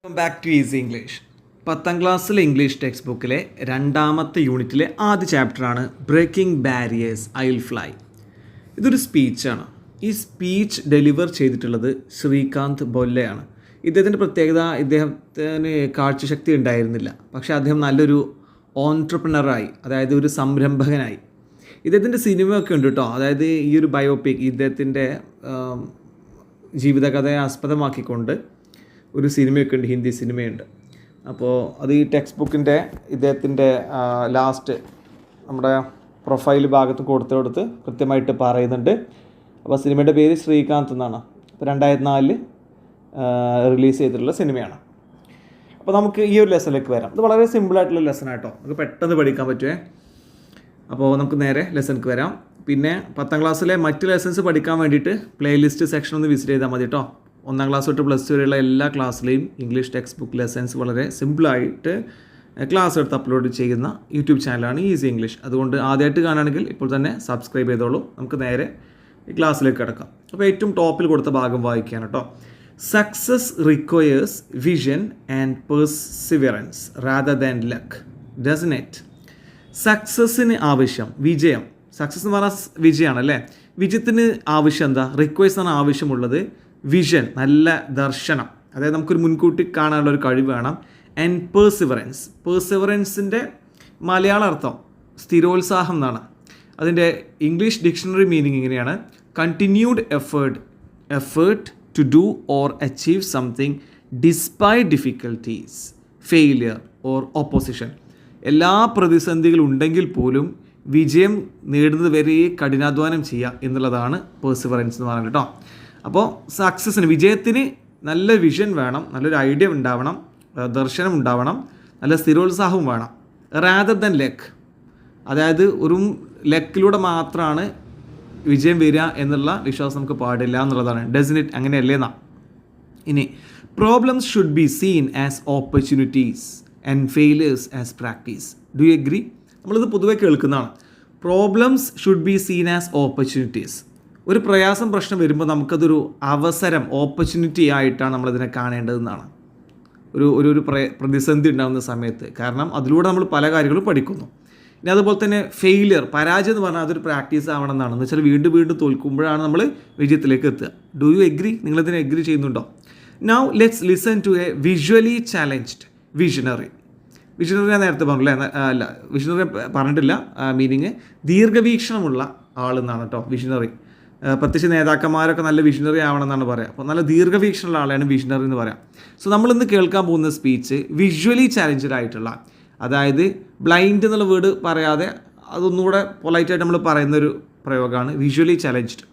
Welcome back to Easy English. 10ാം ക്ലാസ്സിലെ English text ബുക്കിലെ 2ാമത്തെ യൂണിറ്റിലെ ആദ്യ ചാപ്റ്ററാണ് breaking barriers I will fly. ഇതൊരു സ്പീച്ചാണ്. ഈ സ്പീച്ച് ഡെലിവർ ചെയ്തിട്ടുള്ളത് ശ്രീകാന്ത് ബൊല്ലയാണ്. ഇദ്ദേഹത്തിൻ്റെ പ്രത്യേകത, ഇദ്ദേഹത്തിന് കാഴ്ചശക്തി ഉണ്ടായിരുന്നില്ല, പക്ഷേ അദ്ദേഹം നല്ലൊരു ഓൺട്രപ്രണറായി, അതായത് ഒരു സംരംഭകനായി. ഇദ്ദേഹത്തിൻ്റെ സിനിമയൊക്കെ ഉണ്ട് കേട്ടോ. അതായത് ഈ ഒരു ബയോപിക്, ഇദ്ദേഹത്തിൻ്റെ ജീവിതകഥയെ ആസ്പദമാക്കിക്കൊണ്ട് ഒരു സിനിമയൊക്കെ ഉണ്ട്, ഹിന്ദി സിനിമയുണ്ട്. അപ്പോൾ അത് ഈ ടെക്സ്റ്റ് ബുക്കിൻ്റെ ഇദ്ദേഹത്തിൻ്റെ ലാസ്റ്റ് നമ്മുടെ പ്രൊഫൈൽ ഭാഗത്ത് കൊടുത്ത് കൃത്യമായിട്ട് പറയുന്നുണ്ട്. അപ്പോൾ സിനിമയുടെ പേര് ശ്രീകാന്ത് എന്നാണ്. അപ്പോൾ 2004 റിലീസ് ചെയ്തിട്ടുള്ള സിനിമയാണ്. അപ്പോൾ നമുക്ക് ഈ ഒരു ലെസണിലേക്ക് വരാം. ഇത് വളരെ സിമ്പിളായിട്ടുള്ള ലെസണായിട്ടോ, നമുക്ക് പെട്ടെന്ന് പഠിക്കാൻ പറ്റുമേ. അപ്പോൾ നമുക്ക് നേരെ ലെസണിലേക്ക് വരാം. പിന്നെ 10ാം ക്ലാസ്സിലെ മറ്റ് ലെസൺസ് പഠിക്കാൻ വേണ്ടിയിട്ട് പ്ലേലിസ്റ്റ് സെക്ഷൻ ഒന്ന് വിസിറ്റ് ചെയ്താൽ മതി കേട്ടോ. 1ാം ക്ലാസ് തൊട്ട് +2 വരെയുള്ള എല്ലാ ക്ലാസ്സിലെയും ഇംഗ്ലീഷ് ടെക്സ്റ്റ് ബുക്ക് ലെസൺസ് വളരെ സിമ്പിളായിട്ട് ക്ലാസ് എടുത്ത് അപ്ലോഡ് ചെയ്യുന്ന യൂട്യൂബ് ചാനലാണ് ഈസി ഇംഗ്ലീഷ്. അതുകൊണ്ട് ആദ്യമായിട്ട് കാണുകയാണെങ്കിൽ ഇപ്പോൾ തന്നെ സബ്സ്ക്രൈബ് ചെയ്തോളൂ. നമുക്ക് നേരെ ഈ ക്ലാസ്സിലേക്ക് കിടക്കാം. അപ്പോൾ ഏറ്റവും ടോപ്പിൽ കൊടുത്ത ഭാഗം വായിക്കുകയാണ് കേട്ടോ. Success requires vision and perseverance rather than luck, doesn't it? സക്സസ്സിന് ആവശ്യം, വിജയം, സക്സസ് എന്ന് പറഞ്ഞാൽ വിജയമാണല്ലേ. വിജയത്തിന് ആവശ്യം എന്താ? റിക്വയേഴ്സ് ആണ് ആവശ്യമുള്ളത്. വിഷൻ, നല്ല ദർശനം, അതായത് നമുക്കൊരു മുൻകൂട്ടി കാണാനുള്ള ഒരു കഴിവ് വേണം. ആൻഡ് പെർസിവറൻസ്, പെർസിവറൻസിൻ്റെ മലയാള അർത്ഥം സ്ഥിരോത്സാഹം എന്നാണ്. അതിൻ്റെ ഇംഗ്ലീഷ് ഡിക്ഷണറി മീനിങ് ഇങ്ങനെയാണ്: continued effort to do or achieve something despite difficulties, failure or opposition. എല്ലാ പ്രതിസന്ധികളും ഉണ്ടെങ്കിൽ പോലും വിജയം നേടുന്നത് വരെ കഠിനാധ്വാനം ചെയ്യുക എന്നുള്ളതാണ് പെർസിവറൻസ് എന്ന് പറയുന്നത് കേട്ടോ. അപ്പോൾ സക്സസ്സിന്, വിജയത്തിന് നല്ല വിഷൻ വേണം, നല്ലൊരു ഐഡിയ ഉണ്ടാവണം, ദർശനം ഉണ്ടാവണം, നല്ല സ്ഥിരോത്സാഹവും വേണം. റാദർ ദാൻ ലക്ക്, അതായത് ഒരു ലക്കിലൂടെ മാത്രമാണ് വിജയം വരിക എന്നുള്ള വിശ്വാസം നമുക്ക് പാടില്ല എന്നുള്ളതാണ്. Doesn't it? അങ്ങനെയല്ലേ എന്നാ. ഇനി problems should be seen as opportunities and failures as practice. Do you agree? നമ്മളിത് പൊതുവെ കേൾക്കുന്നതാണ്. Problems should be seen as opportunities. ഒരു പ്രയാസം, പ്രശ്നം വരുമ്പോൾ നമുക്കതൊരു അവസരം, ഓപ്പർച്യൂണിറ്റി ആയിട്ടാണ് നമ്മളിതിനെ കാണേണ്ടതെന്നാണ്. ഒരു പ്രതിസന്ധി ഉണ്ടാകുന്ന സമയത്ത്, കാരണം അതിലൂടെ നമ്മൾ പല കാര്യങ്ങളും പഠിക്കുന്നു. ഇനി അതുപോലെ തന്നെ ഫെയിലിയർ, പരാജയം എന്ന് പറഞ്ഞാൽ അതൊരു പ്രാക്ടീസ് ആവണം എന്നാണ്. എന്ന് വെച്ചാൽ വീണ്ടും തോൽക്കുമ്പോഴാണ് നമ്മൾ വിജയത്തിലേക്ക് എത്തുക. Do you agree? നിങ്ങളിതിനെ എഗ്രി ചെയ്യുന്നുണ്ടോ? Now let's listen to a visually challenged visionary. Visionary ഞാൻ നേരത്തെ പറഞ്ഞില്ല, അല്ല വിഷണറി പറഞ്ഞിട്ടില്ല. മീനിങ് ദീർഘവീക്ഷണമുള്ള ആളെന്നാണ് കേട്ടോ വിഷണറി. പ്രത്യേകിച്ച് നേതാക്കന്മാരൊക്കെ നല്ല വിഷണറി ആവണം എന്നാണ് പറയുക. അപ്പോൾ നല്ല ദീർഘവീക്ഷണമുള്ള ആളെയാണ് വിഷണറി എന്ന് പറയാം. സോ നമ്മളിന്ന് കേൾക്കാൻ പോകുന്ന സ്പീച്ച് വിഷ്വലി ചാലഞ്ച്ഡ് ആയിട്ടുള്ള, അതായത് ബ്ലൈൻഡ് എന്നുള്ള വേർഡ് പറയാതെ അതൊന്നുകൂടെ പൊളൈറ്റായിട്ട് നമ്മൾ പറയുന്നൊരു പ്രയോഗമാണ് വിഷ്വലി ചാലഞ്ച്ഡ്.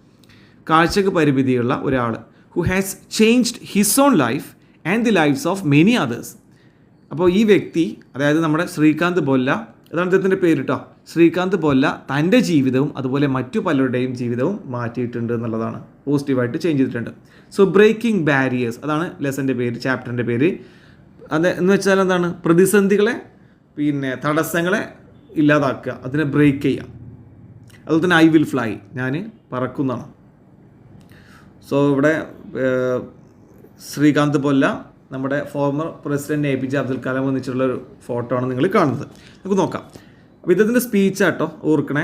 കാഴ്ചക്ക് പരിമിതിയുള്ള ഒരാൾ, who has changed his own life and the lifes of many others. അപ്പോൾ ഈ വ്യക്തി, അതായത് നമ്മുടെ ശ്രീകാന്ത് ബൊല്ല, അതാണ് അദ്ദേഹത്തിൻ്റെ പേര് കേട്ടോ. ശ്രീകാന്ത് ബൊല്ല തൻ്റെ ജീവിതവും അതുപോലെ മറ്റു പലരുടെയും ജീവിതവും മാറ്റിയിട്ടുണ്ട് എന്നുള്ളതാണ്. പോസിറ്റീവായിട്ട് ചേഞ്ച് ചെയ്തിട്ടുണ്ട്. സോ ബ്രേക്കിംഗ് ബാരിയേഴ്സ്, അതാണ് ലെസൻ്റെ പേര്, ചാപ്റ്ററിൻ്റെ പേര്. അത് എന്ന് വെച്ചാൽ എന്താണ്? പ്രതിസന്ധികളെ, തടസ്സങ്ങളെ ഇല്ലാതാക്കുക, അതിനെ ബ്രേക്ക് ചെയ്യുക. അതുപോലെ തന്നെ ഐ വിൽ ഫ്ലൈ, ഞാൻ പറക്കുന്നതാണ്. സോ ഇവിടെ ശ്രീകാന്ത് ബൊല്ല, നമ്മുടെ former president APJ Abdul Kalam വന്നിട്ടുള്ളൊരു ഫോട്ടോ ആണ് നിങ്ങൾ കാണുന്നത്. നമുക്ക് നോക്കാം. അപ്പോൾ ഇദ്ദേഹത്തിൻ്റെ സ്പീച്ചാട്ടോ, ഓർക്കണേ.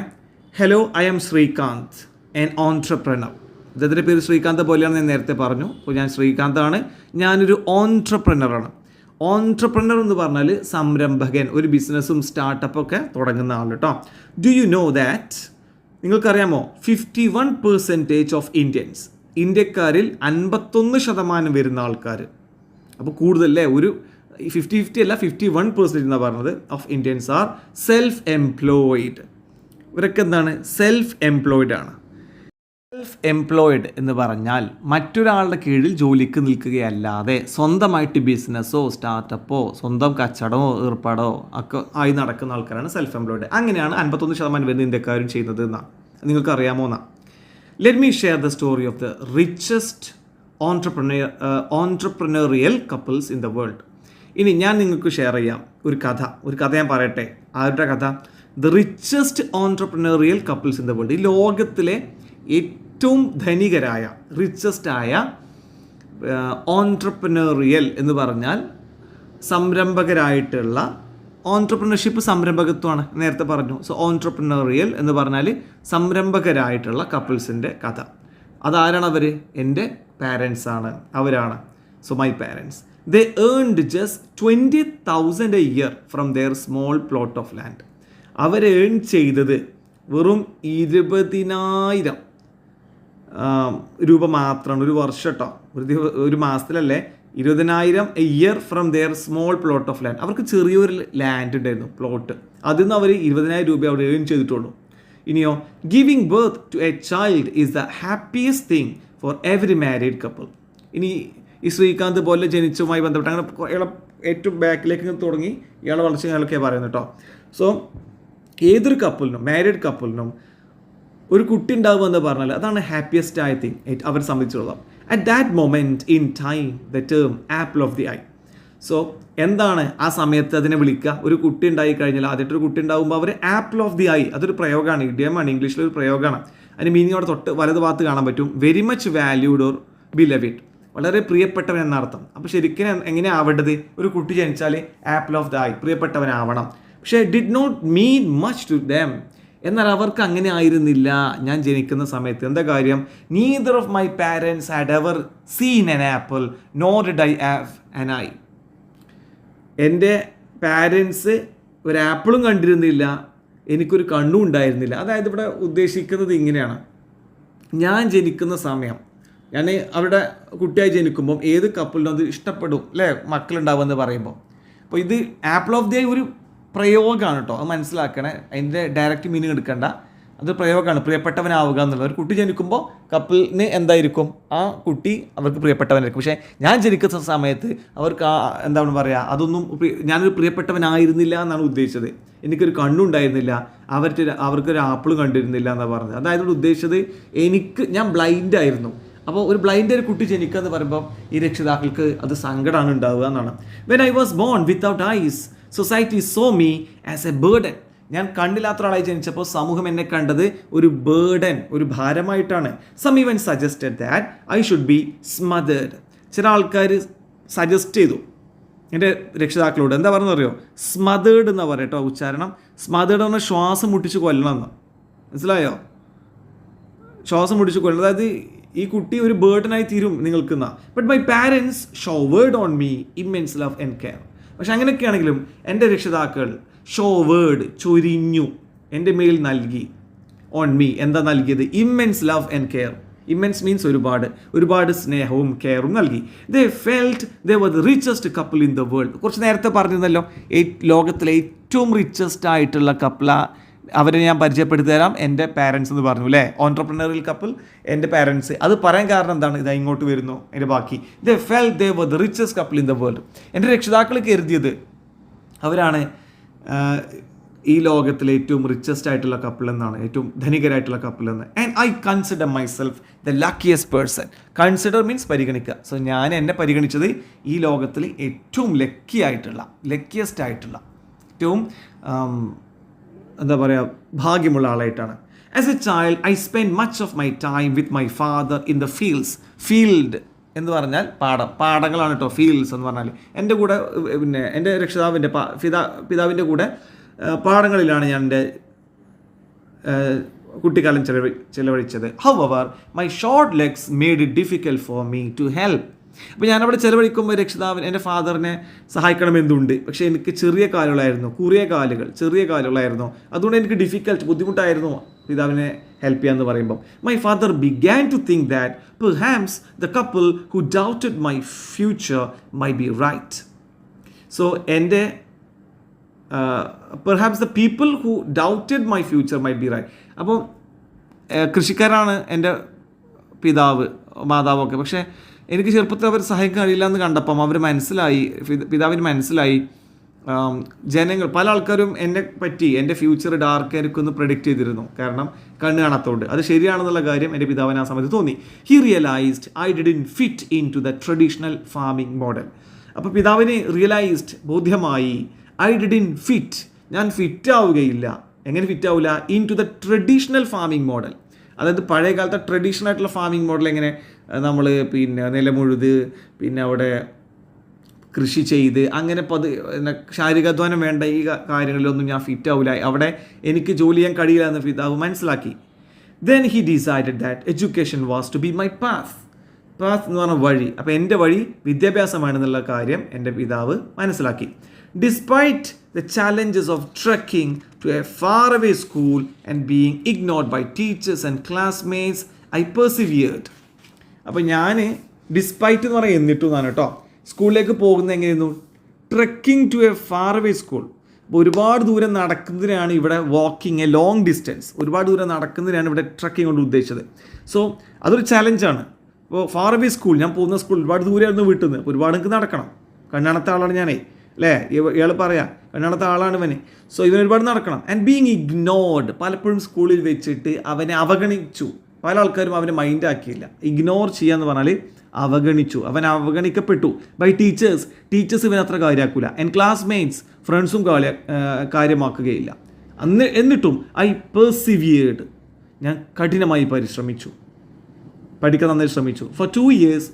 Hello, I am Srikanth, an entrepreneur. ഇദ്ദേഹത്തിൻ്റെ പേര് ശ്രീകാന്ത് പോലെയാണ്, ഞാൻ നേരത്തെ പറഞ്ഞു. അപ്പോൾ ഞാൻ ശ്രീകാന്താണ്, ഞാനൊരു ഓൺട്രപ്രണറാണ്. ഓൺട്രപ്രണർ എന്ന് പറഞ്ഞാൽ സംരംഭകൻ, ഒരു ബിസിനസ്സും സ്റ്റാർട്ടപ്പൊക്കെ തുടങ്ങുന്ന ആൾ കേട്ടോ. Do you know that? നിങ്ങൾക്കറിയാമോ 51% ഓഫ് ഇന്ത്യൻസ്, ഇന്ത്യക്കാരിൽ 51% വരുന്ന ആൾക്കാർ, അപ്പോൾ കൂടുതലല്ലേ, ഒരു 50 അല്ല 51% എന്നാണ് പറഞ്ഞത്, of Indians are self employed. ഇവരൊക്കെ എന്താണ്? സെൽഫ് എംപ്ലോയിഡ് ആണ്. സെൽഫ് എംപ്ലോയിഡ് എന്ന് പറഞ്ഞാൽ മറ്റൊരാളുടെ കീഴിൽ ജോലിക്ക് നിൽക്കുകയല്ലാതെ സ്വന്തമായിട്ട് ബിസിനസ്സോ സ്റ്റാർട്ടപ്പോ സ്വന്തം കച്ചവടമോ ഏർപ്പാടോ ഒക്കെ ആയി നടക്കുന്ന ആൾക്കാരാണ് സെൽഫ് എംപ്ലോയിഡ്. അങ്ങനെയാണ് 51% വരുന്ന ഇന്ത്യക്കാരും ചെയ്യുന്നത് എന്നാണ്. നിങ്ങൾക്ക് അറിയാമോ എന്നാ? Let me share the story of the richest entrepreneurial couples in the world. ഇനി ഞാൻ നിങ്ങൾക്ക് ഷെയർ ചെയ്യാം ഒരു കഥ ഞാൻ പറയട്ടെ. ആരുടെ കഥ? The richest entrepreneurial couples in the world. ഈ ലോകത്തിലെ ഏറ്റവും ധനികരായ, റിച്ചസ്റ്റ് ആയ ഓൺട്രപ്രനറിയൽ എന്ന് പറഞ്ഞാൽ സംരംഭകരായിട്ടുള്ള, ഓൺട്രപ്രണർഷിപ്പ് സംരംഭകത്വമാണ്, നേരത്തെ പറഞ്ഞു. സോ ഓൺട്രപ്രനറിയൽ എന്ന് പറഞ്ഞാൽ സംരംഭകരായിട്ടുള്ള കപ്പിൾസിൻ്റെ കഥ. അതാരാണ് അവർ? എൻ്റെ പാരൻസ് ആണ്, അവരാണ്. So my parents, they earned just 20,000 a year from their small plot of land. അവർ ഏൺ ചെയ്തത് വെറും 20,000 രൂപ മാത്രമാണ്, ഒരു വർഷം കേട്ടോ, ഒരു മാസത്തിലല്ലേ, 20,000 a year from their small plot of land. അവർക്ക് ചെറിയൊരു ലാൻഡ് ഉണ്ടായിരുന്നു, പ്ലോട്ട്. അതിൽ നിന്ന് അവർ 20,000 രൂപ അവർ ഏൺ ചെയ്തിട്ടുള്ളൂ. ഇനിയോ, giving birth to a child is the happiest thing for every married couple. ഇനി ഈ ശ്രീകാന്ത് പോലെ ജനിച്ചതുമായി ബന്ധപ്പെട്ട് അങ്ങനെ ഇയാളെ ഏറ്റവും ബാക്കിലേക്ക് തുടങ്ങി ഇയാളെ വളർച്ച ഞങ്ങളൊക്കെ പറയുന്നത് കേട്ടോ. സോ ഏതൊരു കപ്പിളിനും, മാരീഡ് കപ്പിളിനും ഒരു കുട്ടി ഉണ്ടാവുക എന്ന് പറഞ്ഞാൽ അതാണ് ഹാപ്പിയസ്റ്റ് ആയ തിങ് അവരെ സംബന്ധിച്ചിടത്തോളം. At that moment in time the term apple of the I. So എന്താണ് ആ സമയത്ത് അതിനെ വിളിക്കുക? ഒരു കുട്ടി ഉണ്ടായി കഴിഞ്ഞാൽ, ആദ്യമായിട്ടൊരു കുട്ടി ഉണ്ടാകുമ്പോൾ അവർ ആപ്പിൾ ഓഫ് ദി ഐ, അതൊരു പ്രയോഗമാണ്, ഇഡിയമാണ്, ഇംഗ്ലീഷിലൊരു പ്രയോഗമാണ്. അതിന് മീനിങ് അവിടെ തൊട്ട് വലത് ഭാഗത്ത് കാണാൻ പറ്റും. വെരി മച്ച് വാല്യൂഡ് ഓർ ബിലവിഡ്, വളരെ പ്രിയപ്പെട്ടവൻ എന്നർത്ഥം. അപ്പോൾ ശരിക്കും എങ്ങനെയാണ് ആവേണ്ടത്? ഒരു കുട്ടി ജനിച്ചാൽ ആപ്പിൾ ഓഫ് ദി ഐ, പ്രിയപ്പെട്ടവനാവണം. പക്ഷേ did not mean much to them. എന്നാൽ അവർക്ക് അങ്ങനെ ആയിരുന്നില്ല ഞാൻ ജനിക്കുന്ന സമയത്ത്. എന്താ കാര്യം? Neither of my parents had ever seen an apple nor did I have an eye. എൻ്റെ പാരൻസ് ഒരു ആപ്പിളും കണ്ടിരുന്നില്ല, എനിക്കൊരു കണ്ണും ഉണ്ടായിരുന്നില്ല. അതായത് ഇവിടെ ഉദ്ദേശിക്കുന്നത് ഇങ്ങനെയാണ്, ഞാൻ ജനിക്കുന്ന സമയം, ഞാൻ അവിടെ കുട്ടിയായി ജനിക്കുമ്പം ഏത് കപ്പിളിനും അത് ഇഷ്ടപ്പെടും അല്ലേ, മക്കളുണ്ടാവുമെന്ന് പറയുമ്പോൾ. അപ്പോൾ ഇത് ആപ്പിൾ ഓഫ് ദി ഐ ഒരു പ്രയോഗമാണ് കേട്ടോ, അത് മനസ്സിലാക്കണേ. അതിൻ്റെ ഡയറക്റ്റ് മീനിങ് എടുക്കേണ്ട, അത് പ്രയോഗമാണ്, പ്രിയപ്പെട്ടവനാവുക എന്നുള്ളത്. ഒരു കുട്ടി ജനിക്കുമ്പോൾ കപ്പിളിന് എന്തായിരിക്കും? ആ കുട്ടി അവർക്ക് പ്രിയപ്പെട്ടവനായിരിക്കും. പക്ഷേ ഞാൻ ജനിക്കുന്ന സമയത്ത് അവർക്ക് എന്താണ് പറയുക, അതൊന്നും ഞാനൊരു പ്രിയപ്പെട്ടവനായിരുന്നില്ല എന്നാണ് ഉദ്ദേശിച്ചത്. എനിക്കൊരു കണ്ണുണ്ടായിരുന്നില്ല, അവർക്കൊരു ആപ്പിളും കണ്ടിരുന്നില്ല എന്നാണ് പറഞ്ഞത്. അതായത് ഉദ്ദേശിച്ചത് ഞാൻ ബ്ലൈൻഡ് ആയിരുന്നു. അപ്പോൾ ഒരു ബ്ലൈൻഡ് ഒരു കുട്ടി ജനിക്കുക എന്ന് പറയുമ്പോൾ ഈ രക്ഷിതാക്കൾക്ക് അത് സങ്കടമാണ് ഉണ്ടാവുക എന്നാണ്. When I was born without eyes society saw me as a burden. ഞാൻ കണ്ണില്ലാത്ത ഒരാളായി ജനിച്ചപ്പോൾ സമൂഹം എന്നെ കണ്ടത് ഒരു ബേർഡൻ, ഒരു ഭാരമായിട്ടാണ്. Some even suggested that I should be smothered. ചില ആൾക്കാർ സജസ്റ്റ് ചെയ്തു എൻ്റെ രക്ഷിതാക്കളോട്, എന്താ പറയുന്നത് അറിയോ? സ്മദേർഡ് എന്നാണ് പറയട്ടോ ഉച്ചാരണം. സ്മദേർഡ് പറഞ്ഞാൽ ശ്വാസം മുട്ടിച്ച് കൊല്ലണം എന്ന്. മനസ്സിലായോ? ശ്വാസം മുട്ടിച്ച് കൊല്ലണം, അതായത് ഈ കുട്ടി ഒരു ബേർഡനായി തീരും നിങ്ങൾക്കെന്ന. But my parents showered on me immense love and care. പക്ഷെ അങ്ങനെയൊക്കെയാണെങ്കിലും എൻ്റെ രക്ഷിതാക്കൾ ഷോവേർഡ്, ചൊരിഞ്ഞു, എൻ്റെ മേൽ നൽകി. ഓൺ മീ എന്താ നൽകിയത്? Immense love and care. Immense means ഒരുപാട് സ്നേഹവും കെയറും നൽകി. They felt they were the richest couple in the world. കുറച്ച് നേരത്തെ പറഞ്ഞിരുന്നല്ലോ, ലോകത്തിലെ ഏറ്റവും റിച്ചസ്റ്റ് ആയിട്ടുള്ള കപ്പിള, അവരെ ഞാൻ പരിചയപ്പെടുത്തി തരാം, എൻ്റെ പാരൻസ് എന്ന് പറഞ്ഞു അല്ലേ. ഓൺട്രപ്രനറിയൽ കപ്പിൾ, എൻ്റെ പാരൻസ്. അത് പറയാൻ കാരണം എന്താണ്? ഇതാ ഇങ്ങോട്ട് വരുന്നു അതിൻ്റെ ബാക്കി. They felt they were the richest couple in the world. എൻ്റെ രക്ഷിതാക്കൾ കരുതിയത് അവരാണ് ഈ ലോകത്തിലെ ഏറ്റവും റിച്ചസ്റ്റ് ആയിട്ടുള്ള കപ്പിൾ എന്നാണ്, ഏറ്റവും ധനികരായിട്ടുള്ള കപ്പിൾ എന്ന്. And I consider myself the luckiest person. Consider means പരിഗണിക്കുക. സോ ഞാൻ എന്നെ പരിഗണിച്ചത് ഈ ലോകത്തിൽ ഏറ്റവും ലക്കിയസ്റ്റ് ആയിട്ടുള്ള ഏറ്റവും എന്താ പറയുക, ഭാഗ്യമുള്ള ആളായിട്ടാണ്. As a child I spend much of my time with my father in the fields. Field എന്ന് പറഞ്ഞാൽ പാടങ്ങളാണ് കേട്ടോ, ഫീൽഡ്സ് എന്ന് പറഞ്ഞാൽ. എൻ്റെ കൂടെ എൻ്റെ രക്ഷിതാവിൻ്റെ പിതാവിൻ്റെ കൂടെ പാടങ്ങളിലാണ് ഞാൻ എൻ്റെ കുട്ടിക്കാലം ചെലവഴിച്ചത്. However my short legs made it difficult for me to help. അപ്പോൾ ഞാനവിടെ ചെലവഴിക്കുമ്പോൾ എൻ്റെ ഫാദറിനെ സഹായിക്കണമെന്നുണ്ട്. പക്ഷേ എനിക്ക് ചെറിയ കാലുകളായിരുന്നു. അതുകൊണ്ട് എനിക്ക് ബുദ്ധിമുട്ടായിരുന്നു പിതാവിനെ ഹെൽപ്പ് ചെയ്യാന്ന് പറയുമ്പോൾ. My father began to think that perhaps the couple who doubted my future might be right. So എൻ്റെ perhaps the people who doubted my future might be right. അപ്പോൾ കൃഷിക്കാരാണ് എൻ്റെ മാതാവൊക്കെ. പക്ഷേ എനിക്ക് ചെറുപ്പത്തിൽ അവർ സഹായിക്കാൻ കഴിയില്ല എന്ന് കണ്ടപ്പം പിതാവിന് മനസ്സിലായി ജനങ്ങൾ, പല ആൾക്കാരും എൻ്റെ ഫ്യൂച്ചർ ഡാർക്ക് ആയിരിക്കും പ്രെഡിക്റ്റ് ചെയ്തിരുന്നു. കാരണം കണ്ണ് കാണാത്തതുകൊണ്ട്. അത് ശരിയാണെന്നുള്ള കാര്യം എൻ്റെ പിതാവിന് ആ സമയത്ത് തോന്നി. He realised I didn't fit in to the traditional farming model. അപ്പോൾ പിതാവിന് ബോധ്യമായി ഐ ഡിഡ്ന്റ് ഫിറ്റ്, ഞാൻ ഫിറ്റ് ആവുകയില്ല. എങ്ങനെ ഫിറ്റ് ആവില്ല? In to the traditional farming model. അതായത് പഴയ കാലത്തെ ട്രഡീഷണൽ ആയിട്ടുള്ള ഫാമിംഗ് മോഡൽ എങ്ങനെ? നമ്മൾ പിന്നെ നിലമുഴുത് പിന്നെ അവിടെ കൃഷി ചെയ്ത് അങ്ങനെ ശാരീരികാധ്വാനം വേണ്ട ഈ കാര്യങ്ങളിലൊന്നും ഞാൻ ഫിറ്റ് ആവില്ല, അവിടെ എനിക്ക് ജോലി ചെയ്യാൻ കഴിയില്ല എന്ന് പിതാവ് മനസ്സിലാക്കി. Then he decided that education was to be my path എന്ന് പറഞ്ഞ വഴി. അപ്പോൾ എൻ്റെ വഴി വിദ്യാഭ്യാസമാണെന്നുള്ള കാര്യം എൻ്റെ പിതാവ് മനസ്സിലാക്കി. Despite the challenges of trekking to a far away school and being ignored by teachers and classmates I persevered. അപ്പോൾ ഞാൻ ഡിസ്പൈറ്റ് എന്ന് പറയാൻ എന്നിട്ടും എന്നാണ് കേട്ടോ. സ്കൂളിലേക്ക് പോകുന്നത് എങ്ങനെയായിരുന്നു? Trekking to a far away school. അപ്പോൾ ഒരുപാട് ദൂരം നടക്കുന്നതിനാണ് ഇവിടെ വാക്കിംഗ് എ ലോങ് ഡിസ്റ്റൻസ്, ഒരുപാട് ദൂരം നടക്കുന്നതിനാണ് ഇവിടെ ട്രെക്കിംഗ് കൊണ്ട് ഉദ്ദേശിച്ചത്. സോ അതൊരു ചാലഞ്ചാണ്. അപ്പോൾ ഫാർ അവേ സ്കൂൾ, ഞാൻ പോകുന്ന സ്കൂൾ ഒരുപാട് ദൂരമായിരുന്നു വീട്ടിൽ നിന്ന്, ഒരുപാട് എനിക്ക് നടക്കണം. കണ്ണാണത്തെ ആളാണ് ഞാനേ, അല്ലേ? ഇയാൾ പറയാം കണ്ണാണത്തെ ആളാണ് ഇവന്. സോ ഇവൻ ഒരുപാട് നടക്കണം. ആൻഡ് ബീങ് ഇഗ്നോർഡ്, പലപ്പോഴും സ്കൂളിൽ വെച്ചിട്ട് അവനെ അവഗണിച്ചു. പല ആൾക്കാരും അവനെ മൈൻഡാക്കിയില്ല. ഇഗ്നോർ ചെയ്യുക എന്ന് പറഞ്ഞാൽ അവഗണിച്ചു, അവൻ അവഗണിക്കപ്പെട്ടു ബൈ ടീച്ചേഴ്സ് ഇവൻ അത്ര കാര്യമാക്കൂല. ആൻഡ് ക്ലാസ്മേറ്റ്സ്, ഫ്രണ്ട്സും കാര്യമാക്കുകയില്ല. എന്നിട്ടും ഐ പെർസിവിയേർഡ്, ഞാൻ കഠിനമായി പരിശ്രമിച്ചു, പഠിക്കാൻ നന്നായി ശ്രമിച്ചു. For 2 years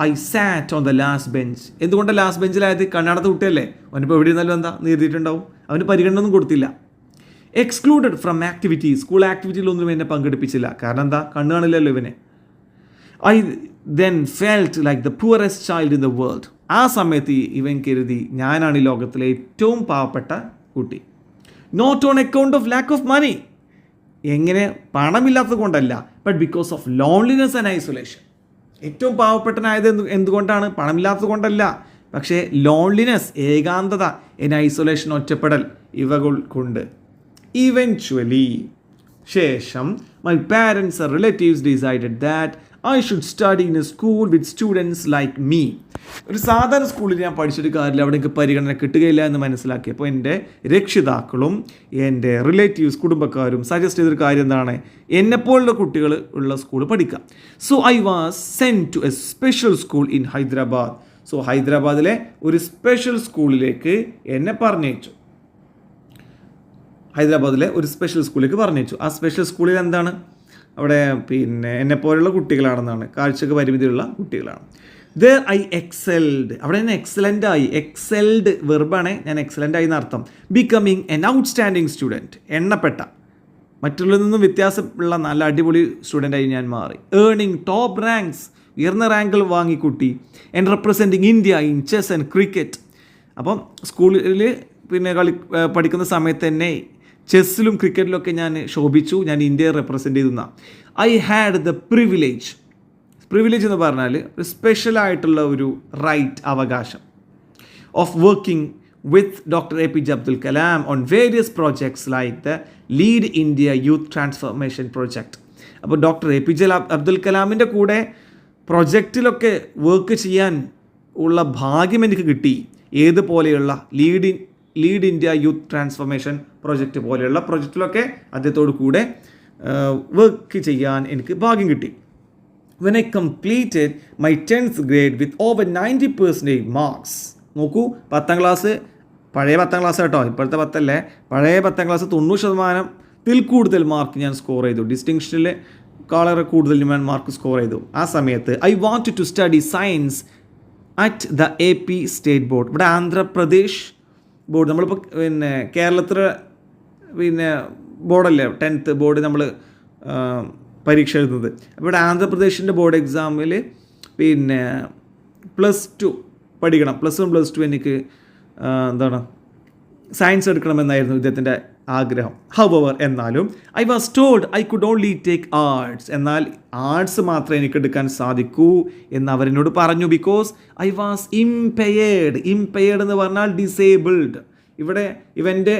I sat on the last bench. എന്തുകൊണ്ടാണ് ലാസ്റ്റ് ബെഞ്ചിലായത്? കണ്ണാടത്ത് കുട്ടിയല്ലേ, അവനിപ്പോൾ എവിടെ ഇരുന്നാലും എന്താ നീർത്തിയിട്ടുണ്ടാവും. അവന് പരിഗണന ഒന്നും കൊടുത്തില്ല. എക്സ്ക്ലൂഡഡ് ഫ്രം ആക്ടിവിറ്റീസ്, സ്കൂൾ ആക്ടിവിറ്റിയിലൊന്നും എന്നെ പങ്കെടുപ്പിച്ചില്ല. കാരണം എന്താ? കണ്ണ് കാണില്ലല്ലോ ഇവനെ. I then felt like the poorest child in the world. ആ സമയത്ത് ഇവൻ കരുതി ഞാനാണ് ഈ ലോകത്തിലെ ഏറ്റവും പാവപ്പെട്ട കുട്ടി. Not on account of lack of money, എങ്ങനെ പണമില്ലാത്തത് കൊണ്ടല്ല, but because of loneliness and isolation. ഏറ്റവും പാവപ്പെട്ടനായത് എന്തുകൊണ്ടാണ്? പണമില്ലാത്തത് കൊണ്ടല്ല, പക്ഷേ ലോൺലിനെസ്, ഏകാന്തത, ഐസൊലേഷൻ, ഒറ്റപ്പെടൽ, ഇവകൾ കൊണ്ട്. ഇവൻച്വലി, ശേഷം my parents R relatives decided that I should study in A school with students like me. ഒരു സാധാരണ സ്കൂളിൽ ഞാൻ പഠിച്ചിട്ട് കാര്യമില്ല, അവിടെ എനിക്ക് പരിഗണന കിട്ടുകയില്ല എന്ന് മനസ്സിലാക്കിയപ്പോൾ എൻ്റെ രക്ഷിതാക്കളും എൻ്റെ റിലേറ്റീവ്സ്, കുടുംബക്കാരും സജസ്റ്റ് ചെയ്തൊരു കാര്യം എന്താണ്? എന്നെപ്പോലുള്ള കുട്ടികൾ ഉള്ള സ്കൂൾ പഠിക്കാം. So I was sent to a special school in Hyderabad. So ഹൈദരാബാദിലെ ഒരു സ്പെഷ്യൽ സ്കൂളിലേക്ക് എന്നെ പറഞ്ഞയച്ചു. ഹൈദരാബാദിലെ ഒരു സ്പെഷ്യൽ സ്കൂളിലേക്ക് പറഞ്ഞയച്ചു. ആ സ്പെഷ്യൽ സ്കൂളിൽ എന്താണ്? അവിടെ പിന്നെ എന്നെപ്പോലുള്ള കുട്ടികളാണെന്നാണ്, കാഴ്ചക്ക് പരിമിതിയുള്ള കുട്ടികളാണ്. ദർ ഐ എക്സെൽഡ്, അവിടെ ഞാൻ എക്സലൻ്റ് ആയി. എക്സെൽഡ് വെർബാണ്, ഞാൻ എക്സലൻ്റ് ആയി എന്നർത്ഥം. ബിക്കമിങ് എൻ ഔട്ട്സ്റ്റാൻഡിങ് സ്റ്റുഡൻറ്റ്, എണ്ണപ്പെട്ട, മറ്റുള്ളതിൽ നിന്നും വ്യത്യാസമുള്ള നല്ല അടിപൊളി സ്റ്റുഡൻ്റായി ഞാൻ മാറി. ഏർണിംഗ് ടോപ്പ് റാങ്ക്സ്, ഉയർന്ന റാങ്കുകൾ വാങ്ങിക്കൂട്ടി. And representing India in chess and cricket. അപ്പം സ്കൂളിൽ പിന്നെ പഠിക്കുന്ന സമയത്ത് തന്നെ ചെസ്സിലും ക്രിക്കറ്റിലൊക്കെ ഞാൻ ശോഭിച്ചു. ഞാൻ ഇന്ത്യയെ റെപ്രസെൻ്റ് ചെയ്തുന്ന. ഐ ഹാഡ് ദ പ്രിവിലേജ് എന്ന് പറഞ്ഞാൽ ഒരു സ്പെഷ്യലായിട്ടുള്ള ഒരു റൈറ്റ്, അവകാശം, of working with doctor APJ Abdul Kalam on various projects like the lead India youth transformation project. അപ്പോൾ ഡോക്ടർ APJ അബ്ദുൽ കലാമിൻ്റെ കൂടെ പ്രൊജക്റ്റിലൊക്കെ വർക്ക് ചെയ്യാൻ ഉള്ള ഭാഗ്യം എനിക്ക് കിട്ടി. ഏതുപോലെയുള്ള lead India youth transformation project പോലെയുള്ള പ്രൊജക്റ്റിലൊക്കെ അദ്ദേഹത്തോടു കൂടെ വർക്ക് ചെയ്യാൻ എനിക്ക് ഭാഗ്യം കിട്ടി. When I completed my 10th grade with over 90% marks. നോക്കൂ, 10ാം ക്ലാസ്, പഴയ 10ാം ക്ലാസ് കേട്ടോ, ഇപ്പോഴത്തെ 10 അല്ലേ, പഴയ 10ാം ക്ലാസ് 90% കൂടുതൽ മാർക്ക് ഞാൻ സ്കോർ ചെയ്തു. ഡിസ്റ്റിങ്ഷനിൽ വളരെ കൂടുതൽ ഞാൻ മാർക്ക് സ്കോർ ചെയ്തു. ആ സമയത്ത് I wanted to study science at the AP state board. ഇവിടെ ആന്ധ്രാപ്രദേശ് ബോർഡ്, നമ്മളിപ്പോൾ പിന്നെ കേരളത്തിലെ പിന്നെ ബോർഡല്ലേ 10th ബോർഡ് നമ്മൾ പരീക്ഷ എഴുതുന്നത്. അപ്പോൾ ഇവിടെ ആന്ധ്രാപ്രദേശിൻ്റെ ബോർഡ് എക്സാമിൽ പിന്നെ +2 പഠിക്കണം. +1 +2 എനിക്ക് എന്താണ് സയൻസ് എടുക്കണമെന്നായിരുന്നു ഇദ്ദേഹത്തിൻ്റെ ആഗ്രഹം. ഹൗവർ, എന്നാലും I was told I could only take arts, എന്നാൽ ആർട്സ് മാത്രമേ എനിക്ക് എടുക്കാൻ സാധിക്കൂ എന്ന് അവരെന്നോട് പറഞ്ഞു. ബിക്കോസ് ഐ വാസ് ഇംപെയർഡ് എന്ന് പറഞ്ഞാൽ ഡിസേബിൾഡ്. ഇവിടെ ഇവൻ്റെ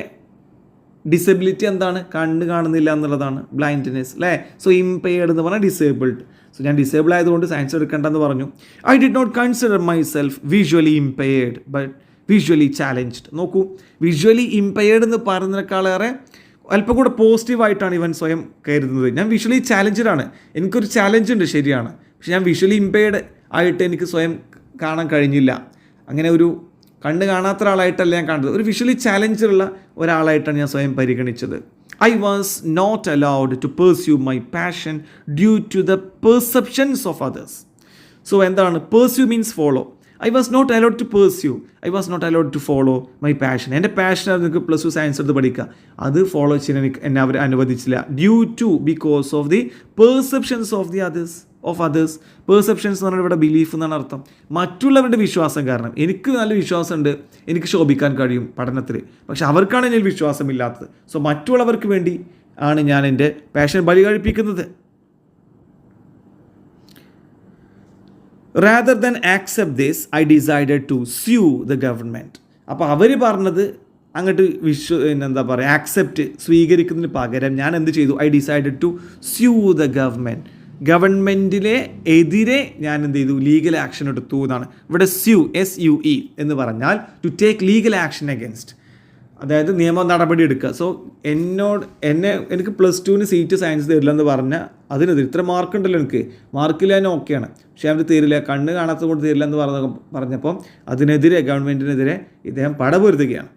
ഡിസബിലിറ്റി എന്താണ്? കണ്ണ് കാണുന്നില്ല എന്നുള്ളതാണ്, ബ്ലൈൻഡ്നെസ് അല്ലേ. സോ ഇംപെയർഡ് എന്ന് പറഞ്ഞാൽ ഡിസേബിൾഡ്. സോ ഞാൻ ഡിസേബിൾ ആയതുകൊണ്ട് സയൻസ് എടുക്കേണ്ടെന്ന് പറഞ്ഞു. I did not consider myself visually impaired but visually challenged. നോക്കൂ, വിഷ്വലി ഇംപെയർഡ് എന്ന് പറയുന്നതിനേക്കാളേറെ അല്പം കൂടെ പോസിറ്റീവായിട്ടാണ് ഇവൻ സ്വയം കരുതുന്നത്. ഞാൻ വിഷ്വലി ചാലഞ്ച്ഡ് ആണ്, എനിക്കൊരു ചാലഞ്ച് ഉണ്ട്, ശരിയാണ്, പക്ഷെ ഞാൻ വിഷ്വലി ഇംപെയർഡ് ആയിട്ട് എനിക്ക് സ്വയം കാണാൻ കഴിഞ്ഞില്ല. അങ്ങനെ ഒരു കണ്ണ് കാണാത്ത ഒരാളായിട്ടല്ല ഞാൻ കണ്ടത്, ഒരു വിഷ്വലി ചാലഞ്ചുള്ള ഒരാളായിട്ടാണ് ഞാൻ സ്വയം പരിഗണിച്ചത്. I was not allowed to pursue my passion due to the perceptions of others. So എന്താണ് pursue means follow. I was not allowed to pursue. I was not allowed to follow my passion. എൻ്റെ passion അത് നിങ്ങൾക്ക് plus two science എടുത്ത് പഠിക്കുക, അത് follow ചെയ്യാൻ എന്നെ അവർ അനുവദിച്ചില്ല. Due to because of the perceptions of the others of others. Perceptions എന്ന് പറഞ്ഞാൽ ഇവിടെ ബിലീഫ് എന്നാണ് അർത്ഥം. മറ്റുള്ളവരുടെ വിശ്വാസം കാരണം. എനിക്ക് നല്ല വിശ്വാസമുണ്ട്, എനിക്ക് ശോഭിക്കാൻ കഴിയും പഠനത്തിൽ, പക്ഷെ അവർക്കാണ് എന്നിൽ വിശ്വാസമില്ലാത്തത്. സോ മറ്റുള്ളവർക്ക് വേണ്ടി ആണ് ഞാൻ എൻ്റെ പാഷൻ ബലി കഴിപ്പിക്കുന്നത്. Rather than accept this, I decided to sue the government. അപ്പോൾ അവർ പറഞ്ഞത് അങ്ങോട്ട് എന്താ പറയുക, ആക്സെപ്റ്റ് സ്വീകരിക്കുന്നതിന് പകരം ഞാൻ എന്ത് ചെയ്തു? I decided to sue the government. ഗവൺമെൻറ്റിലെ എതിരെ ഞാൻ എന്ത് ചെയ്തു? ലീഗൽ ആക്ഷൻ എടുത്തു എന്നാണ് ഇവിടെ. സ്യൂ SUE എന്ന് പറഞ്ഞാൽ to take legal action against, അതായത് നിയമ നടപടി എടുക്കുക. സോ എനിക്ക് പ്ലസ് ടുവിന് സീറ്റ് സയൻസ് തരില്ലെന്ന് പറഞ്ഞാൽ അതിനെതിരെ ഇത്ര മാർക്കുണ്ടല്ലോ, എനിക്ക് മാർക്കില്ല, ഞാൻ ഓക്കെയാണ്, പക്ഷേ അവർ തരില്ല, കണ്ണ് കാണാത്ത കൊണ്ട് തരില്ല എന്ന് പറഞ്ഞപ്പോൾ അതിനെതിരെ ഗവൺമെൻറ്റിനെതിരെ ഇദ്ദേഹം പടപൊരുതുകയാണ്.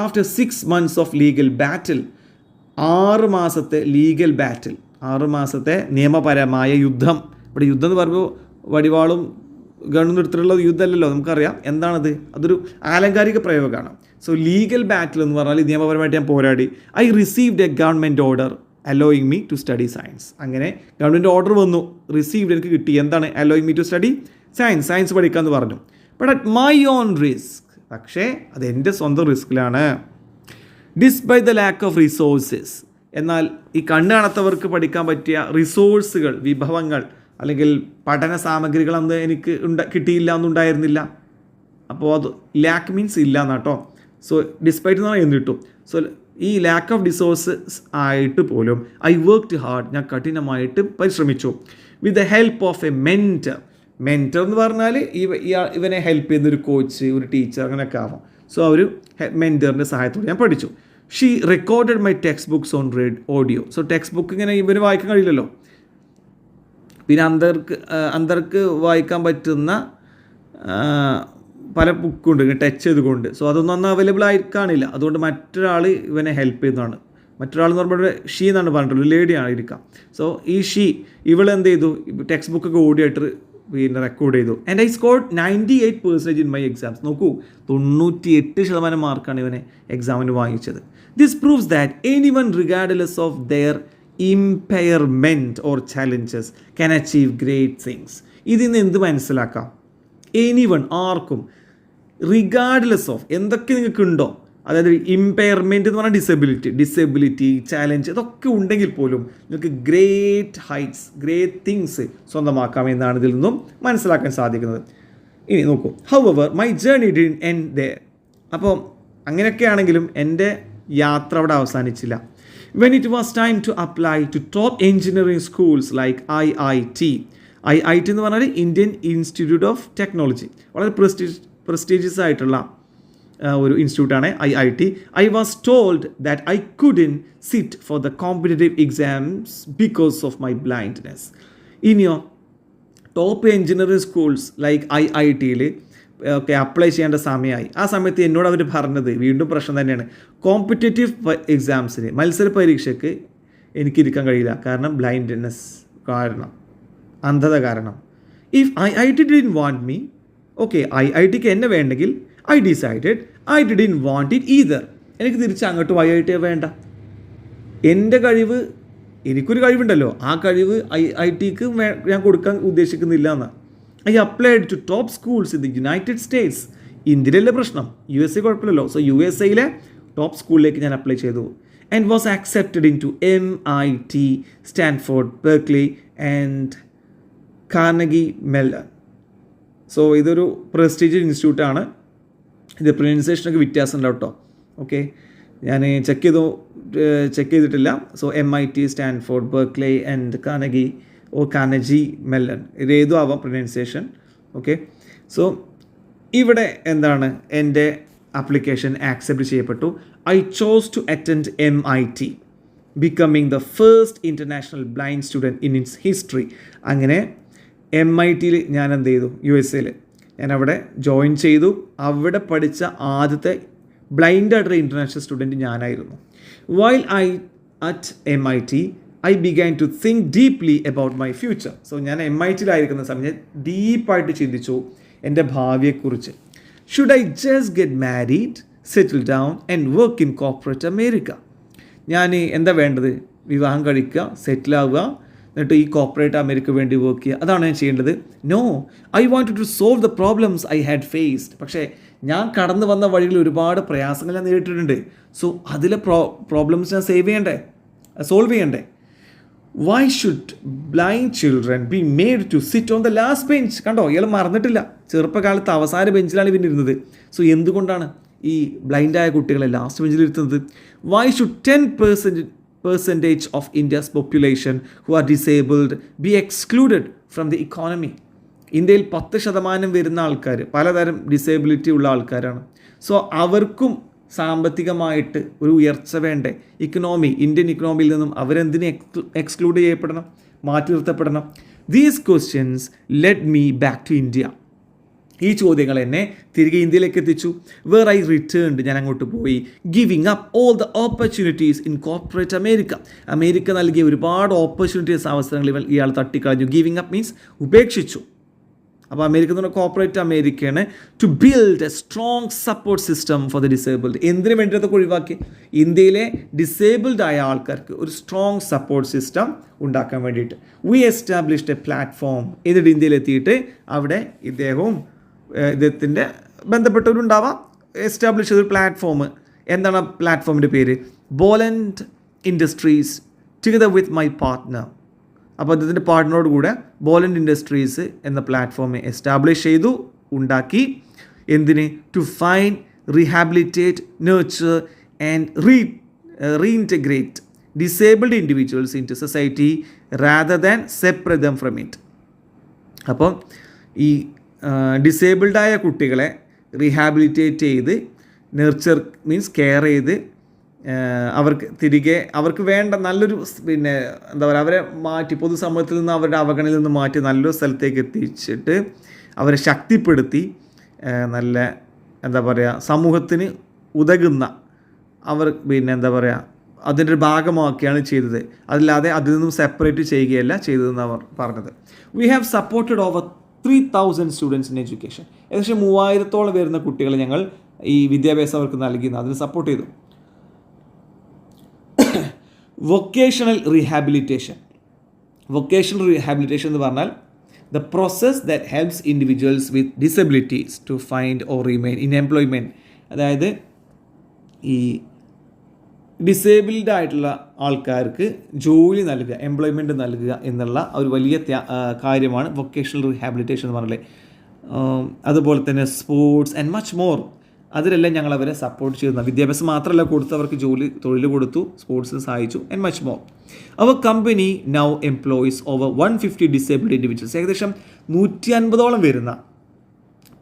ആഫ്റ്റർ 6 months ഓഫ് ലീഗൽ ബാറ്റിൽ, 6 മാസത്തെ ലീഗൽ ബാറ്റിൽ, 6 മാസത്തെ നിയമപരമായ യുദ്ധം. ഇവിടെ യുദ്ധം എന്ന് പറയുമ്പോൾ വടിവാളും ഗവൺമെൻറ് എടുത്തിട്ടുള്ള യുദ്ധമല്ലല്ലോ, നമുക്കറിയാം എന്താണത്, അതൊരു ആലങ്കാരിക പ്രയോഗമാണ്. സോ ലീഗൽ ബാറ്റിൽ എന്ന് പറഞ്ഞാൽ നിയമപരമായിട്ട് ഞാൻ പോരാടി. I received a government order allowing me to study science. അങ്ങനെ ഗവൺമെൻറ് ഓർഡർ വന്നു, റിസീവ്ഡ് എനിക്ക് കിട്ടി. എന്താണ്? Allowing me to study science, science പഠിക്കാമെന്ന് പറഞ്ഞു. But at my own risk, പക്ഷേ അത് എൻ്റെ സ്വന്തം റിസ്കിലാണ്. Despite the lack of resources, എന്നാൽ ഈ കണ്ണ് കാണാത്തവർക്ക് പഠിക്കാൻ പറ്റിയ റിസോഴ്സുകൾ, വിഭവങ്ങൾ അല്ലെങ്കിൽ പഠന സാമഗ്രികൾ അന്ന് എനിക്ക് കിട്ടിയില്ല, എന്നുണ്ടായിരുന്നില്ല. അപ്പോൾ അത് ലാക്ക് മീൻസ് ഇല്ല എന്നാട്ടോ. സോ ഡിസ്പൈറ്റ് എന്ന് പറഞ്ഞാൽ എന്നിട്ടും, സോ ഈ ലാക്ക് ഓഫ് റിസോഴ്സസ് ആയിട്ട് പോലും ഐ വർക്ക്ഡ് ഹാർഡ്, ഞാൻ കഠിനമായിട്ട് പരിശ്രമിച്ചു. With the help of A mentor. Mentor എന്ന് പറഞ്ഞാൽ ഇവനെ ഹെൽപ്പ് ചെയ്യുന്നൊരു കോച്ച്, ഒരു ടീച്ചർ, അങ്ങനെയൊക്കെ ആവാം. സോ ആ ഒരു മെൻറ്ററിൻ്റെ സഹായത്തോടെ ഞാൻ പഠിച്ചു. She recorded my text books on audio. So text book ഇങ്ങനെ ഇവന് വായിക്കാൻ കഴിയില്ലല്ലോ, പിന്നെ അന്തർക്ക് വായിക്കാൻ പറ്റുന്ന പല ബുക്കുണ്ട് ടച്ച് ചെയ്തുകൊണ്ട്. സോ അതൊന്നും അന്ന് അവൈലബിൾ ആയി കാണില്ല, അതുകൊണ്ട് മറ്റൊരാൾ ഇവനെ ഹെൽപ്പ് ചെയ്യുന്നതാണ്. മറ്റൊരാൾ എന്ന് പറയുമ്പോൾ ഷീ എന്നാണ് പറഞ്ഞിട്ടുള്ളത്, ലേഡിയാണ് ഇരിക്കാം. സോ ഈ ഇവളെന്ത് ചെയ്തു? ടെക്സ്റ്റ് ബുക്കൊക്കെ ഓടിയായിട്ട് പിന്നെ റെക്കോർഡ് ചെയ്തു. And I scored 98% in my exams. നോക്കൂ, 98% മാർക്കാണ് ഇവനെ എക്സാമിന് വാങ്ങിച്ചത്. This proves that anyone regardless of their impairment or challenges can achieve great things. ഇതിൽ നിന്ന് എന്ത് മനസ്സിലാക്കാം? ആർക്കും, റിഗാർഡ്ലെസ് ഓഫ് എന്തൊക്കെ നിങ്ങൾക്കുണ്ടോ, അതായത് ഇമ്പയർമെൻറ്റ് എന്ന് പറഞ്ഞാൽ ഡിസബിലിറ്റി, ചാലഞ്ച്, ഇതൊക്കെ ഉണ്ടെങ്കിൽ പോലും നിങ്ങൾക്ക് ഗ്രേറ്റ് ഹൈറ്റ്സ്, ഗ്രേറ്റ് തിങ്സ് സ്വന്തമാക്കാമെന്നാണ് ഇതിൽ നിന്നും മനസ്സിലാക്കാൻ സാധിക്കുന്നത്. ഇനി നോക്കൂ, however my journey didn't end there. അപ്പോൾ അങ്ങനെയൊക്കെയാണെങ്കിലും എൻ്റെ യാത്ര അവിടെ അവസാനിച്ചില്ല. When it was time to apply to top engineering schools like IIT എന്ന് പറഞ്ഞാൽ ഇന്ത്യൻ ഇൻസ്റ്റിറ്റ്യൂട്ട് ഓഫ് ടെക്നോളജി, വളരെ പ്രസ്റ്റീജിയസ് ആയിട്ടുള്ള ഒരു ഇൻസ്റ്റിറ്റ്യൂട്ടാണ് IIT. I was told that I couldn't sit for the competitive exams because of my blindness. ഇനിയോ top engineering schools like IITയിൽ ഒക്കെ apply ചെയ്യേണ്ട സമയമായി. ആ സമയത്ത് എന്നോട് അവർ പറഞ്ഞത് വീണ്ടും പ്രശ്നം തന്നെയാണ്. കോമ്പറ്റേറ്റീവ് എക്സാംസിന്, മത്സര പരീക്ഷയ്ക്ക് എനിക്കിരിക്കാൻ കഴിയില്ല, കാരണം ബ്ലൈൻഡ്നെസ് കാരണം, അന്ധത കാരണം. If IIT didn't want me, okay IITക്ക് എന്നെ വേണ്ടെങ്കിൽ I decided I didn't want it either. എനിക്ക് തിരിച്ച് അങ്ങോട്ടും IIT വേണ്ട. എൻ്റെ കഴിവ്, എനിക്കൊരു കഴിവുണ്ടല്ലോ, ആ കഴിവ് IITക്ക് ഞാൻ കൊടുക്കാൻ ഉദ്ദേശിക്കുന്നില്ല എന്ന്. I applied to top schools in the United States. ഇന്ത്യയിലെ പ്രശ്നം, USA കുഴപ്പമില്ലല്ലോ. സോ USA ടോപ്പ് സ്കൂളിലേക്ക് ഞാൻ അപ്ലൈ ചെയ്തു. And was accepted into MIT, Stanford, Berkeley and Carnegie Mellon. So ഇതൊരു പ്രസ്റ്റീജിയസ് ഇൻസ്റ്റിറ്റ്യൂട്ടാണ്. ഇത് പ്രൊനൗൺസിയേഷനൊക്കെ വ്യത്യാസം ഉണ്ടാവും കേട്ടോ. ഓക്കെ, ഞാൻ ചെക്ക് ചെയ്തിട്ടില്ല. So MIT, Stanford, Berkeley and Carnegie Mellon, ഇതേതും ആവാം പ്രൊനൗൺസിയേഷൻ. ഓക്കെ, സോ ഇവിടെ എന്താണ്, എൻ്റെ ആപ്ലിക്കേഷൻ ആക്സെപ്റ്റ് ചെയ്യപ്പെട്ടു. I chose to attend MIT, becoming the first international blind student in its history. അങ്ങനെ MITയിൽ ഞാൻ എന്ത് ചെയ്തു, USA ഞാൻ അവിടെ ജോയിൻ ചെയ്തു. അവിടെ പഠിച്ച ആദ്യത്തെ ബ്ലൈൻഡ് ആയിട്ടുള്ള ഇൻ്റർനാഷണൽ സ്റ്റുഡൻറ്റ് ഞാനായിരുന്നു. While I at MIT, I began to think deeply about my future. So ഞാൻ MITയിലായിരിക്കുന്ന സമയം ഡീപ്പായിട്ട് ചിന്തിച്ചു എൻ്റെ ഭാവിയെക്കുറിച്ച്. Should I just get married, settle down and work in corporate America? ഞാൻ എന്താ വേണ്ടത്? വിവാഹം കഴിക്കുക, സെറ്റിൽ ആവുക, എന്നിട്ട് ഈ കോർപ്പറേറ്റ് അമേരിക്ക വേണ്ടി വർക്ക് ചെയ്യുക, അതാണ് ഞാൻ ചെയ്യേണ്ടത്? No, I wanted to solve the problems I had faced. പക്ഷേ ഞാൻ കടന്നു വന്ന വഴിയിൽ ഒരുപാട് പ്രയാസങ്ങൾ ഞാൻ നേരിട്ടിട്ടുണ്ട്. സോ അതിലെ പ്രോബ്ലംസ് ഞാൻ സോൾവ് ചെയ്യണ്ടേ? Why should blind children be made to sit on the last bench? കണ്ടോ, ഇയാൾ മറന്നിട്ടില്ല, ചെറുപ്പകാലത്ത് അവസാന ബെഞ്ചിലാണ് ഇവൻ ഇരുന്നത്. സോ എന്തുകൊണ്ടാണ് ഈ ബ്ലൈൻഡായ കുട്ടികളെ ലാസ്റ്റ് ബെഞ്ചിൽ ഇരുത്തുന്നത്? Why should 10% of India's population who are disabled be excluded from the economy? ഇന്ത്യയിൽ 10% വരുന്ന ആൾക്കാർ പലതരം ഡിസേബിലിറ്റി ഉള്ള ആൾക്കാരാണ്. സോ അവർക്കും സാമ്പത്തികമായിട്ട് ഒരു ഉയർച്ച വേണ്ടേ? ഇന്ത്യൻ ഇക്കണോമിയിൽ നിന്നും അവരെന്തിന് എക്സ്ക്ലൂഡ് ചെയ്യപ്പെടണം, മാറ്റി നിർത്തപ്പെടണം? These questions led me back to India. ഈ ചോദ്യങ്ങൾ എന്നെ തിരികെ ഇന്ത്യയിലേക്ക് എത്തിച്ചു. വേർ ഐ റിട്ടേൺഡ്, ഞാൻ അങ്ങോട്ട് പോയി. Giving up all the opportunities in corporate America നൽകിയ ഒരുപാട് ഓപ്പർച്യൂണിറ്റീസ്, അവസരങ്ങൾ ഇയാൾ തട്ടിക്കളഞ്ഞു. ഗിവിങ് അപ്പ് മീൻസ് ഉപേക്ഷിച്ചു. അപ്പോൾ അമേരിക്ക എന്ന് പറഞ്ഞാൽ കോർപ്പറേറ്റ് അമേരിക്കയാണ്. To build a strong support system for the disabled. എന്തിനു വേണ്ടി അതൊക്കെ ഒഴിവാക്കി? ഇന്ത്യയിലെ ഡിസേബിൾഡ് ആയ ആൾക്കാർക്ക് ഒരു സ്ട്രോങ് സപ്പോർട്ട് സിസ്റ്റം ഉണ്ടാക്കാൻ വേണ്ടിയിട്ട്. We established a platform. എന്നിട്ട് ഇന്ത്യയിലെത്തിയിട്ട് അവിടെ ഇദ്ദേഹത്തിൻ്റെ ബന്ധപ്പെട്ടവരുണ്ടാവാം, എസ്റ്റാബ്ലിഷ് ചെയ്തൊരു പ്ലാറ്റ്ഫോം. എന്താണ് ആ പ്ലാറ്റ്ഫോമിൻ്റെ പേര്? Bollant Industries together with my partner. അപ്പോൾ അദ്ദേഹത്തിൻ്റെ പാർട്ട്ണറോട് കൂടെ ബോലൻഡ് ഇൻഡസ്ട്രീസ് എന്ന പ്ലാറ്റ്ഫോം എസ്റ്റാബ്ലിഷ് ചെയ്തു, ഉണ്ടാക്കി. എന്തിന്? To find, rehabilitate, nurture and reintegrate disabled individuals into society rather than separate them from it. അപ്പം ഈ ഡിസേബിൾഡായ കുട്ടികളെ റീഹാബിലിറ്റേറ്റ് ചെയ്ത്, നെർച്ചർ മീൻസ് കെയർ ചെയ്ത്, അവർക്ക് വേണ്ട നല്ലൊരു എന്താ പറയുക, അവരെ മാറ്റി പൊതുസമൂഹത്തിൽ നിന്ന്, അവരുടെ അവഗണനയിൽ നിന്ന് മാറ്റി നല്ലൊരു സ്ഥലത്തേക്ക് എത്തിച്ചിട്ട് അവരെ ശക്തിപ്പെടുത്തി നല്ല എന്താ പറയുക സമൂഹത്തിന് ഉതകുന്ന അവർ എന്താ പറയുക അതിൻ്റെ ഒരു ഭാഗമാക്കിയാണ് ചെയ്തത്. അല്ലാതെ അതിൽ നിന്നും സെപ്പറേറ്റ് ചെയ്യുകയല്ല ചെയ്തതെന്ന് അവർ പറഞ്ഞത്. We have supported over 3,000 students in education. ഏകദേശം 3,000-ഓളം വരുന്ന കുട്ടികളെ ഞങ്ങൾ ഈ വിദ്യാഭ്യാസം അവർക്ക് നൽകിയിരുന്നു, അതിന് സപ്പോർട്ട് ചെയ്തു. വൊക്കേഷണൽ റീഹാബിലിറ്റേഷൻ എന്ന് പറഞ്ഞാൽ the process that helps individuals with disabilities to find or remain in employment. അതായത് ഈ ഡിസേബിൾഡ് ആയിട്ടുള്ള ആൾക്കാർക്ക് ജോലി നൽകുക, എംപ്ലോയ്മെൻറ്റ് നൽകുക എന്നുള്ള ഒരു വലിയ കാര്യമാണ് വൊക്കേഷണൽ റീഹാബിലിറ്റേഷൻ എന്ന് പറഞ്ഞാൽ. അതുപോലെ തന്നെ സ്പോർട്സ് ആൻഡ് മച്ച് മോർ, അതിലെല്ലാം ഞങ്ങൾ അവരെ സപ്പോർട്ട് ചെയ്യുന്ന വിദ്യാഭ്യാസം മാത്രമല്ല കൊടുത്തു, അവർക്ക് തൊഴിൽ കൊടുത്തു, സ്പോർട്സിന് സഹായിച്ചു and much more. Our company now employees over 150 disabled individuals. ഏകദേശം 150-ഓളം വരുന്ന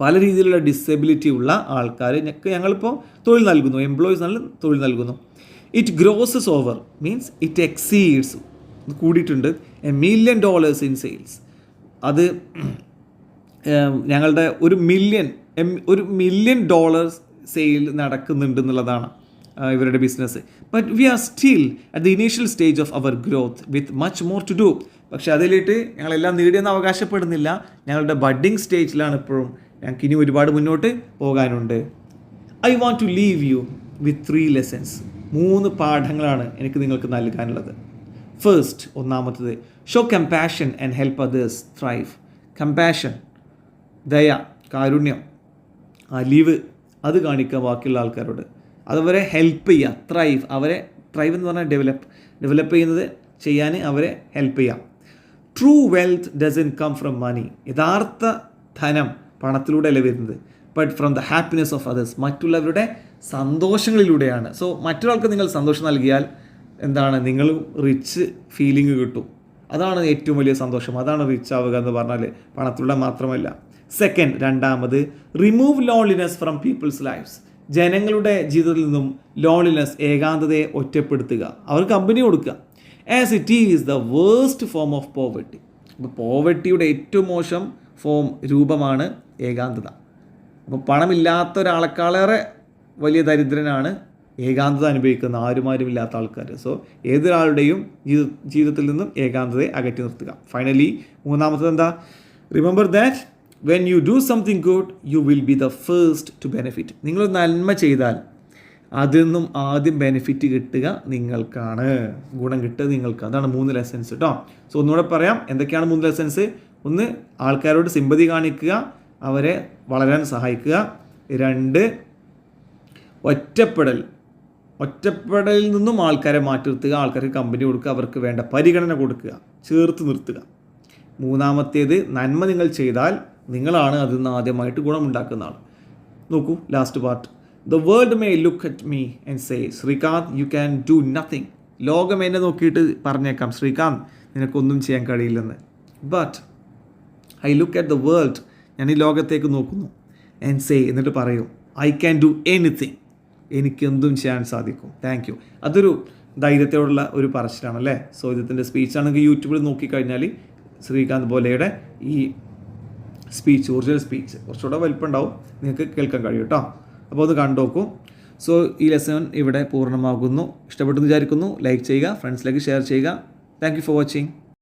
പല രീതിയിലുള്ള ഡിസബിലിറ്റി ഉള്ള ആൾക്കാർ ഞങ്ങളിപ്പോൾ തൊഴിൽ നൽകുന്നു, എംപ്ലോയീസ് നല്ല തൊഴിൽ നൽകുന്നു. It grossest over means it exceeds, കൂടിയിട്ടുണ്ട്, $1 million ഇൻ സെയിൽസ്. അത് ഞങ്ങളുടെ $1 million സെയിൽ നടക്കുന്നുണ്ട് എന്നുള്ളതാണ് ഇവരുടെ business. But we are still at the initial stage of our growth with much more to do. പക്ഷേ അതിലിട്ട് ഞങ്ങളെല്ലാം നേടിയെന്ന് അവകാശപ്പെടുന്നില്ല, ഞങ്ങളുടെ ബഡ്ഡിങ് സ്റ്റേജിലാണ് ഇപ്പോഴും. ഞങ്ങൾക്ക് ഇനി ഒരുപാട് മുന്നോട്ട് പോകാനുണ്ട്. I want to leave you with 3 lessons. 3 പാഠങ്ങളാണ് എനിക്ക് നിങ്ങൾക്ക് നൽകാനുള്ളത്. ഫസ്റ്റ്, ഒന്നാമത്തത്, show compassion and help others thrive. Compassion, ദയ, കാരുണ്യം, അലിവ്, അത് കാണിക്കുക ബാക്കിയുള്ള ആൾക്കാരോട്. അതവരെ ഹെൽപ്പ് ചെയ്യുക, ത്രൈവ്. അവരെ ത്രൈവ് എന്ന് പറഞ്ഞാൽ ഡെവലപ്പ് ചെയ്യാൻ അവരെ ഹെൽപ്പ് ചെയ്യാം. True wealth doesn't come from money. യഥാർത്ഥ ധനം പണത്തിലൂടെയല്ല വരുന്നത്, but from the happiness of others. മറ്റുള്ളവരുടെ സന്തോഷങ്ങളിലൂടെയാണ്. സോ മറ്റൊരാൾക്ക് നിങ്ങൾ സന്തോഷം നൽകിയാൽ എന്താണ്, നിങ്ങൾ റിച്ച് ഫീലിംഗ് കിട്ടും. അതാണ് ഏറ്റവും വലിയ സന്തോഷം, അതാണ് റിച്ച് ആവുക എന്ന് പറഞ്ഞാൽ, പണത്തിലൂടെ മാത്രമല്ല. സെക്കൻഡ്, രണ്ടാമത്, remove loneliness from people's lifes. ജനങ്ങളുടെ ജീവിതത്തിൽ നിന്നും ലോൺലിനെസ്, ഏകാന്തതയെ ഒറ്റപ്പെടുത്തുക, അവർ കമ്പനി കൊടുക്കുക. As it is the worst form of poverty. അപ്പോൾ പോവർട്ടിയുടെ ഏറ്റവും മോശം രൂപമാണ് ഏകാന്തത. അപ്പോൾ പണമില്ലാത്ത ഒരാളെക്കാളേറെ വലിയ ദരിദ്രനാണ് ഏകാന്തത അനുഭവിക്കുന്ന ആരും ഇല്ലാത്ത ആൾക്കാർ. സോ ഏതൊരാളുടെയും ജീവിതത്തിൽ നിന്നും ഏകാന്തതയെ അകറ്റി നിർത്തുക. ഫൈനലി മൂന്നാമത്തത് എന്താ? Remember that when you do something good you will be the first to benefit. നിങ്ങൾ നന്മ ചെയ്താൽ അതിൽ നിന്നും ആദ്യം ബെനിഫിറ്റ് കിട്ടുക നിങ്ങൾക്കാണ്, ഗുണം കിട്ടുക നിങ്ങൾക്ക്. അതാണ് 3 ലെസൺസ് കേട്ടോ. സോ ഒന്നുകൂടെ പറയാം, എന്തൊക്കെയാണ് 3 ലെസൺസ്? ഒന്ന്, ആൾക്കാരോട് സിമ്പതി കാണിക്കുക, അവരെ വളരാൻ സഹായിക്കുക. 2, ഒറ്റപ്പെടലിൽ നിന്നും ആൾക്കാരെ മാറ്റി നിർത്തുക, ആൾക്കാർക്ക് കമ്പനി കൊടുക്കുക, അവർക്ക് വേണ്ട പരിഗണന കൊടുക്കുക, ചേർത്ത് നിർത്തുക. 3-മത്തേത്, നന്മ നിങ്ങൾ ചെയ്താൽ നിങ്ങളാണ് അതിൽ നിന്ന് ആദ്യമായിട്ട് ഗുണമുണ്ടാക്കുന്ന ആൾ. നോക്കൂ last part. The world may look at me and say Srikanth you can do nothing. ലോകം എന്നെ നോക്കിയിട്ട് പറഞ്ഞേക്കാം ശ്രീകാന്ത് നിനക്കൊന്നും ചെയ്യാൻ കഴിയില്ലെന്ന്. But I look at the world, ഞാൻ ഈ ലോകത്തേക്ക് നോക്കുന്നു, ആൻഡ് സേ, എന്നിട്ട് പറയും ഐ ക്യാൻ ഡു എനിത്തിങ്, എനിക്കെന്തും ചെയ്യാൻ സാധിക്കും. Thank you. അതൊരു ധൈര്യത്തോടുള്ള ഒരു പറച്ചിലാണല്ലേ. സോ ഇതിൻ്റെ സ്പീച്ചാണെങ്കിൽ യൂട്യൂബിൽ നോക്കിക്കഴിഞ്ഞാൽ ശ്രീകാന്ത് ബോലെയുടെ ഈ സ്പീച്ച്, ഒറിജിനൽ സ്പീച്ച് കുറച്ചുകൂടെ വലിപ്പമുണ്ടാവും, നിങ്ങൾക്ക് കേൾക്കാൻ കഴിയും കേട്ടോ. അപ്പോൾ അത് കണ്ടു നോക്കും. സോ ഈ ലെസൺ ഇവിടെ പൂർണ്ണമാകുന്നു. ഇഷ്ടപ്പെട്ടെന്ന് വിചാരിക്കുന്നു. ലൈക്ക് ചെയ്യുക, ഫ്രണ്ട്സിലേക്ക് ഷെയർ ചെയ്യുക. Thank you for watching.